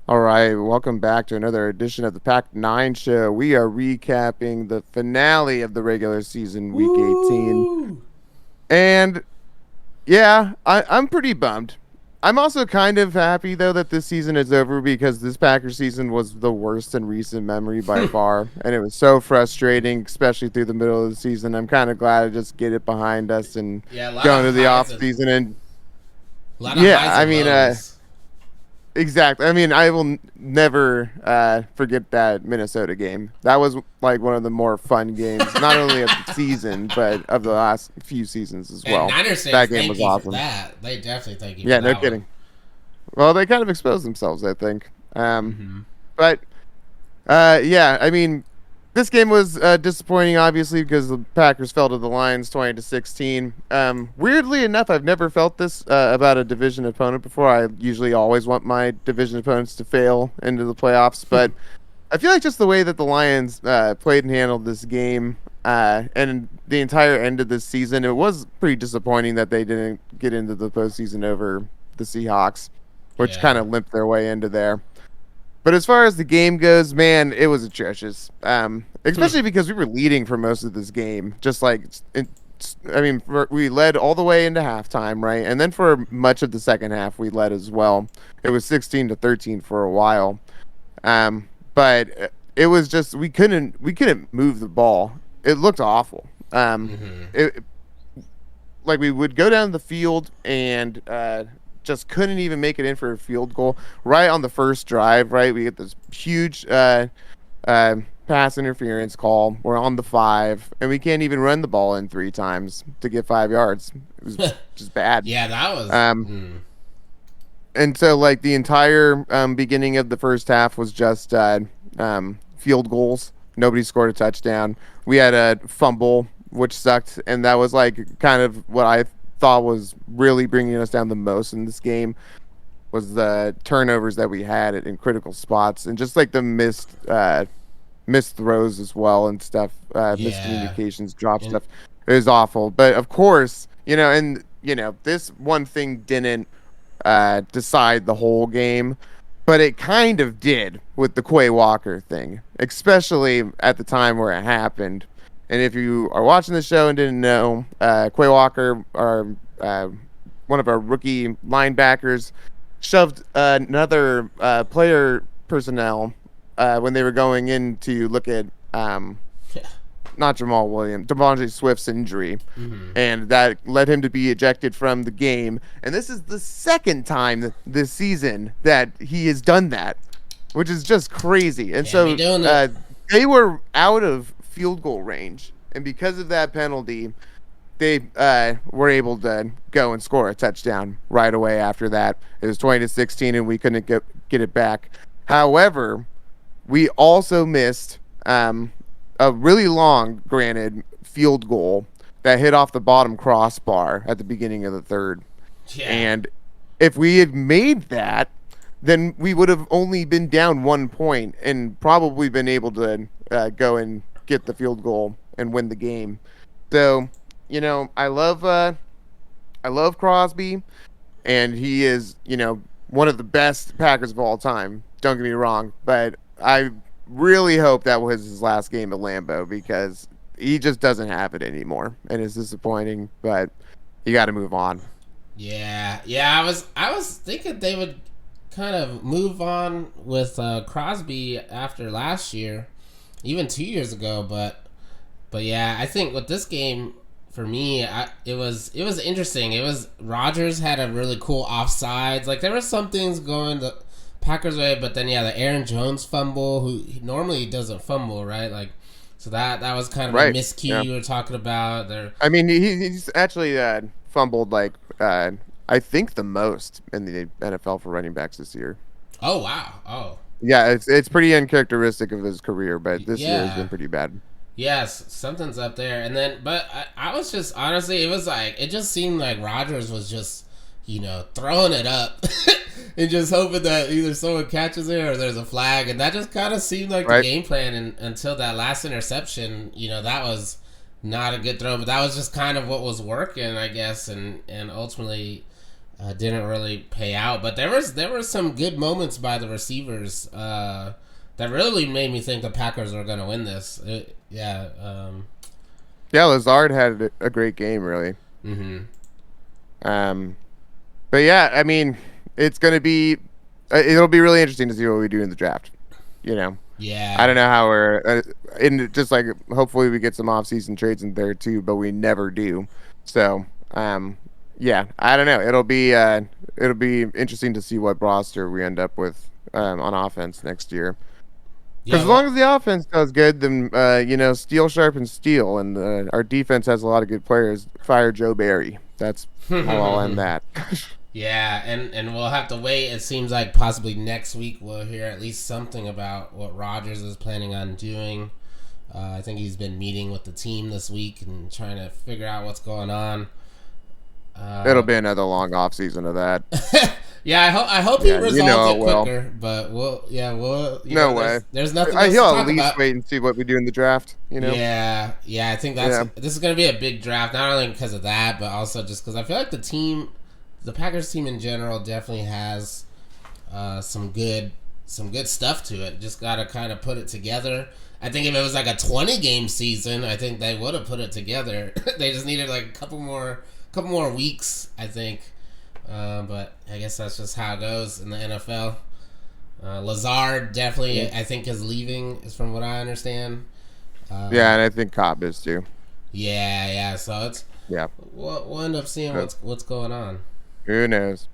All right, welcome back to another edition of the Pack 9 show. We are recapping the finale of the regular season, week 18. Woo! And yeah, I'm pretty bummed. I'm also kind of happy, though, that this season is over because this Packers season was the worst in recent memory by far. And it was so frustrating, especially through the middle of the season. I'm kind of glad to just get it behind us and Yeah, go into the off season. And a lot of yeah, highs I and mean, lows. exactly. I mean, I will never forget that Minnesota game. That was like one of the more fun games, not only of the season, but of the last few seasons as And well. Niners fans, That game thank was you for awesome. that. They definitely thank you for Yeah, no that one. kidding. Well, they kind of exposed themselves, I think. Mm-hmm. But yeah, I mean, this game was disappointing, obviously, because the Packers fell to the Lions 20-16. Weirdly enough, I've never felt this about a division opponent before. I usually always want my division opponents to fail into the playoffs, but I feel like just the way that the Lions played and handled this game and the entire end of this season, it was pretty disappointing that they didn't get into the postseason over the Seahawks, which kind Yeah. of limped their way into there. But as far as the game goes, man, it was atrocious. Especially because we were leading for most of this game. Just like, I mean, we led all the way into halftime, right? And then for much of the second half, we led as well. It was 16-13 for a while. But it was just we couldn't move the ball. It looked awful. Mm-hmm. It like we would go down the field and just couldn't even make it in for a field goal right on the first drive. Right, we get this huge uh, pass interference call. We're on the 5, and we can't even run the ball in 3 times to get 5 yards. It was just bad. Yeah, that was. Um, and so like the entire beginning of the first half was just field goals. Nobody scored a touchdown. We had a fumble, which sucked, and that was like kind of what I thought was really bringing us down the most in this game was the turnovers that we had in critical spots and just like the missed throws as well and stuff, Yeah. miscommunications, drop And stuff. It was awful, but of course, and this one thing didn't decide the whole game, but it kind of did with the Quay Walker thing, especially at the time where it happened. And if you are watching the show and didn't know, Quay Walker, one of our rookie linebackers, shoved another player personnel when they were going in to look at yeah. not Jamal Williams, DeMondre Swift's injury, Mm-hmm. and that led him to be ejected from the game. And this is the second time this season that he has done that, which is just crazy. And Can't be so doing it. they were out of field goal range, and because of that penalty, they were able to go and score a touchdown right away after that. It was 20-16, and we couldn't get it back. However, we also missed a really long, granted, field goal that hit off the bottom crossbar at the beginning of the third. Yeah. And if we had made that, then we would have only been down 1 point and probably been able to go and get the field goal and win the game. So, I love Crosby, and he is, one of the best Packers of all time. Don't get me wrong, but I really hope that was his last game at Lambeau because he just doesn't have it anymore, and it's disappointing. But you got to move on. Yeah. Yeah. I was thinking they would kind of move on with Crosby after last year, even 2 years ago. But yeah, I think with this game for me, it was interesting. It was Rodgers had a really cool offsides. Like there were some things going the Packers way, but then yeah, the Aaron Jones fumble, who he normally doesn't fumble, right? Like so that was kind of a Right? miscue Yeah. you were talking about there. I mean, he's actually fumbled like I think the most in the NFL for running backs this year. Oh wow. Oh Yeah, it's pretty uncharacteristic of his career, but this year has yeah. been pretty bad. Yes, something's up there. And then, but I was just honestly, it was like it just seemed like Rogers was just throwing it up and just hoping that either someone catches it or there's a flag, and that just kind of seemed like the Right? game plan. And until that last interception, that was not a good throw, but that was just kind of what was working, I guess. And ultimately, didn't really pay out. But there were some good moments by the receivers that really made me think the Packers were going to win this. Yeah, Lazard had a great game, really. Mm-hmm. Um, but yeah, I mean, it's going to be it'll be really interesting to see what we do in the draft. You know, Yeah. I don't know how we're in just like hopefully we get some off-season trades in there too, but we never do. So, yeah, I don't know. It'll be interesting to see what roster we end up with on offense next year. Yeah. Because as long as the offense does good, then steel sharpens steel, and our defense has a lot of good players. Fire Joe Barry. That's how I'll end that. Yeah, and we'll have to wait. It seems like possibly next week we'll hear at least something about what Rodgers is planning on doing. I think he's been meeting with the team this week and trying to figure out what's going on. It'll be another long off season of that. Yeah, I hope he resolves it will. quicker. But we'll. No way. There's nothing else to He'll talk at least about. wait and see what we do in the draft. You know. Yeah. I think this is going to be a big draft, not only because of that, but also just because I feel like the Packers team in general, definitely has some good stuff to it. Just got to kind of put it together. I think if it was like a 20-game season, I think they would have put it together. They just needed like a couple more weeks, I think. But I guess that's just how it goes in the NFL. Lazard definitely, I think, is leaving, is from what I understand. Yeah, and I think Cobb is too. Yeah. So we'll end up seeing what's going on. Who knows?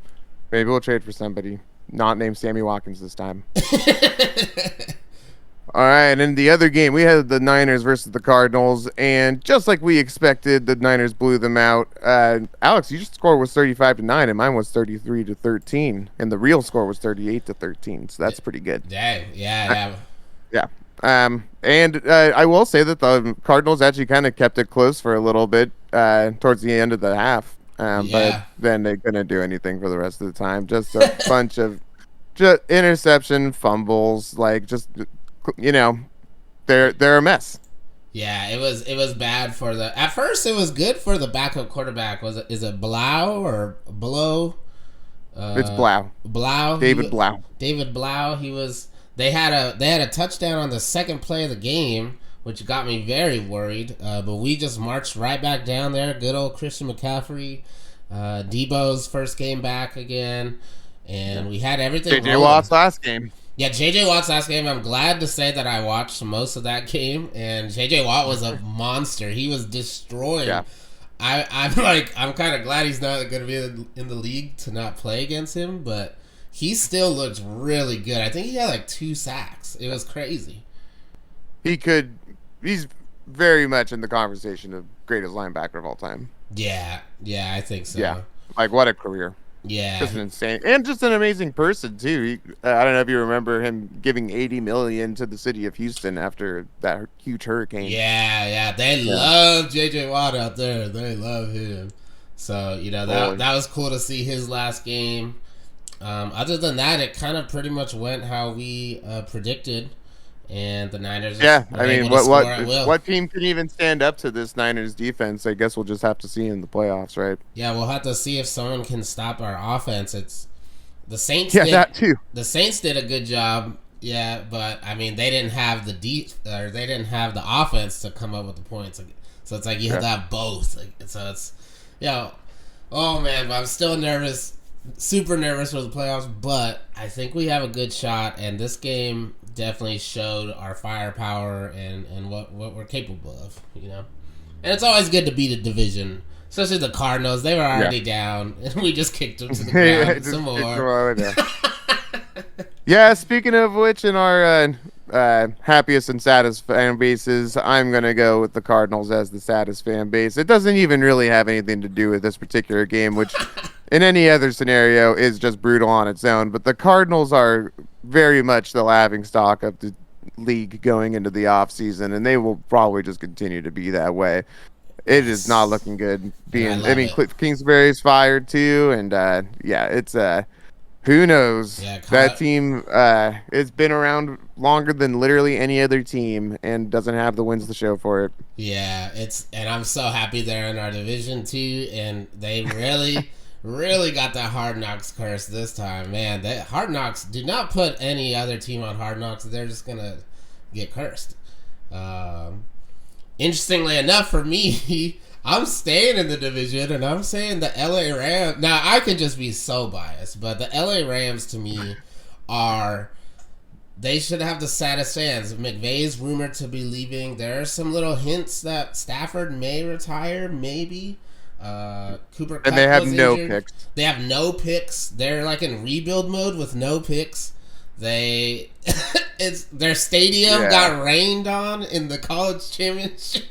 Maybe we'll trade for somebody not named Sammy Watkins this time. All right, and in the other game, we had the Niners versus the Cardinals, and just like we expected, the Niners blew them out. Alex, your score was 35-9, and mine was 33-13, and the real score was 38-13. So that's pretty good. Dang, yeah. Yeah. And I will say that the Cardinals actually kind of kept it close for a little bit towards the end of the half. But then they couldn't do anything for the rest of the time. Just a bunch of just interception, fumbles, like just they're a mess. Yeah, it was bad for the. At first, it was good for the backup quarterback. Is it Blau or Blow? It's Blau. Blau. David Blau. David Blau. They had a touchdown on the second play of the game, which got me very worried. But we just marched right back down there. Good old Christian McCaffrey, Debo's first game back again, and we had everything. JJ Watt's last game. Yeah, JJ Watt's last game. I'm glad to say that I watched most of that game, and JJ Watt was a monster. He was destroying. Yeah. I'm kind of glad he's not going to be in the league to not play against him, but he still looks really good. I think he had like 2 sacks. It was crazy. He's very much in the conversation of greatest linebacker of all time. Yeah, I think so. Yeah, like what a career. Yeah, just an insane and just an amazing person too. I don't know if you remember him giving $80 million to the city of Houston after that huge hurricane. Yeah, they love JJ Watt out there. They love him. So that was cool to see his last game. Other than that, it kind of pretty much went how we predicted. And the Niners. Yeah, I mean, what team can even stand up to this Niners defense? I guess we'll just have to see in the playoffs, right? Yeah, we'll have to see if someone can stop our offense. It's the Saints. Yeah, that too. The Saints did a good job. Yeah, but I mean, they didn't have they didn't have the offense to come up with the points. So it's like you have to have both. So it's oh man, but I'm still nervous, super nervous for the playoffs. But I think we have a good shot, and this game definitely showed our firepower and what we're capable of, And it's always good to beat a division, especially the Cardinals. They were already down, and we just kicked them to the ground some more. Yeah, speaking of which, in our happiest and saddest fan bases, I'm going to go with the Cardinals as the saddest fan base. It doesn't even really have anything to do with this particular game, which in any other scenario is just brutal on its own. But the Cardinals are very much the laughingstock of the league going into the offseason, and they will probably just continue to be that way. It is not looking good. Cliff Kingsbury's fired too, and it's who knows? That team it's been around longer than literally any other team and doesn't have the wins to show for it. Yeah, and I'm so happy they're in our division too, and they really got that Hard Knocks curse this time, man. That Hard Knocks, do not put any other team on Hard Knocks. They're just gonna get cursed. Um, Interestingly enough, for me, I'm staying in the division, and I'm saying the LA Rams. Now, I can just be so biased, but the LA Rams to me are. They should have the saddest fans. McVay's rumored to be leaving. There are some little hints that Stafford may retire, maybe. Cooper Kupp And they have was no injured. picks. They have no picks. They're like in rebuild mode with no picks. They it's their stadium got rained on in the college championship.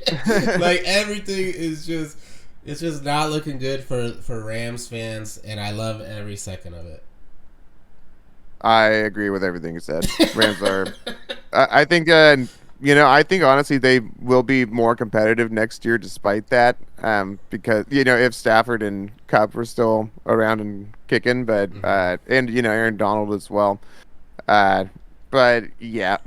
Like everything is just it's just not looking good for Rams fans, and I love every second of it. I agree with everything you said. Rams are. I think. I think honestly they will be more competitive next year, despite that. Because if Stafford and Kupp were still around and kicking, but and Aaron Donald as well. But yeah,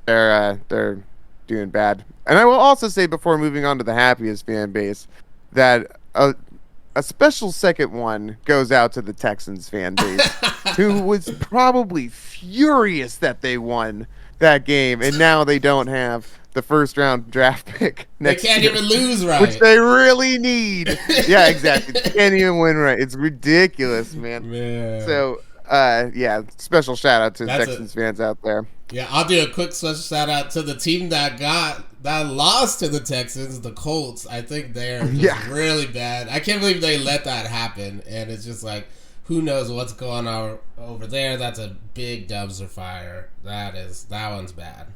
they're doing bad. And I will also say before moving on to the happiest fan base that a special second one goes out to the Texans fan base, who was probably furious that they won that game, and now they don't have the first round draft pick next They can't year, even lose right. which they really need. Yeah, exactly. They can't even win right. It's ridiculous, man. So, special shout out to Texans fans out there. Yeah, I'll do a quick special shout out to the team that lost to the Texans, the Colts. I think they're just really bad. I can't believe they let that happen, and it's just like, who knows what's going on over there? That's a big dumpster fire. That one's bad.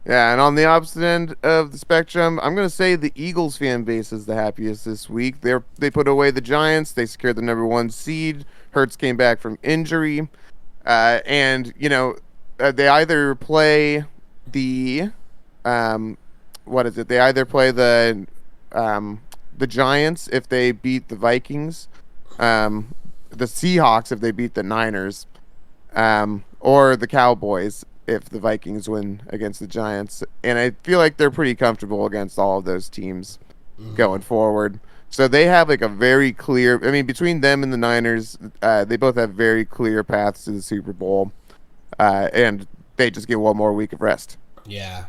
Yeah, and on the opposite end of the spectrum, I'm going to say the Eagles fan base is the happiest this week. They put away the Giants. They secured the number 1 seed. Hurts came back from injury. And they either play the They either play the Giants if they beat the Vikings, the Seahawks if they beat the Niners, or the Cowboys if the Vikings win against the Giants. And I feel like they're pretty comfortable against all of those teams going forward. So they have like a very clear, between them and the Niners, they both have very clear paths to the Super Bowl. And they just get one more week of rest. Yeah.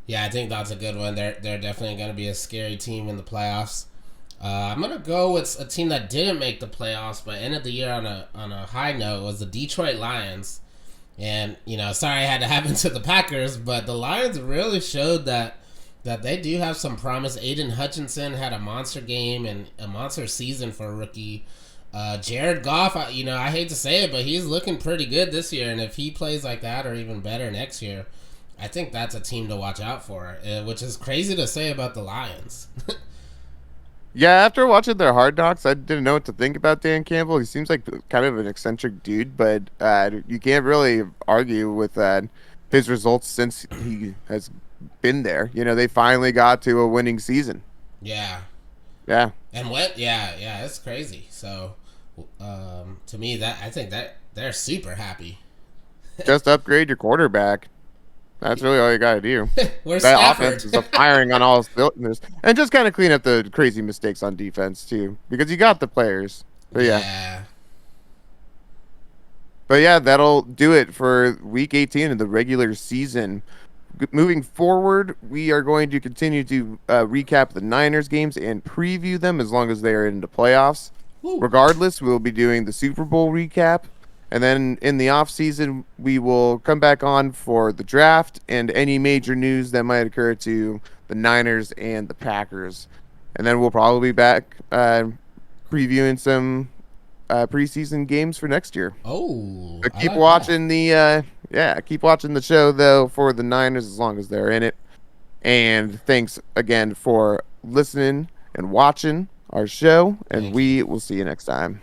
Yeah, I think that's a good one. They're definitely going to be a scary team in the playoffs. I'm going to go with a team that didn't make the playoffs but ended the year on a high note, was the Detroit Lions. And, sorry I had to happen to the Packers, but the Lions really showed that they do have some promise. Aiden Hutchinson had a monster game and a monster season for a rookie. Jared Goff, I hate to say it, but he's looking pretty good this year. And if he plays like that or even better next year, I think that's a team to watch out for, which is crazy to say about the Lions. Yeah, after watching their Hard Knocks, I didn't know what to think about Dan Campbell. He seems like kind of an eccentric dude, but you can't really argue with his results since he has been there. They finally got to a winning season. Yeah. Yeah. And what? Yeah, it's crazy. So, to me, I think that they're super happy. Just upgrade your quarterback. That's really all you got to do. Where's that Stafford? offense is firing on all cylinders, and just kind of clean up the crazy mistakes on defense too, because you got the players. But yeah. But yeah, that'll do it for Week 18 of the regular season. Moving forward, we are going to continue to recap the Niners games and preview them as long as they are in the playoffs. Woo. Regardless, we'll be doing the Super Bowl recap. And then in the off season, we will come back on for the draft and any major news that might occur to the Niners and the Packers. And then we'll probably be back previewing some preseason games for next year. Oh, but keep watching keep watching the show though for the Niners as long as they're in it. And thanks again for listening and watching our show, and we will see you next time.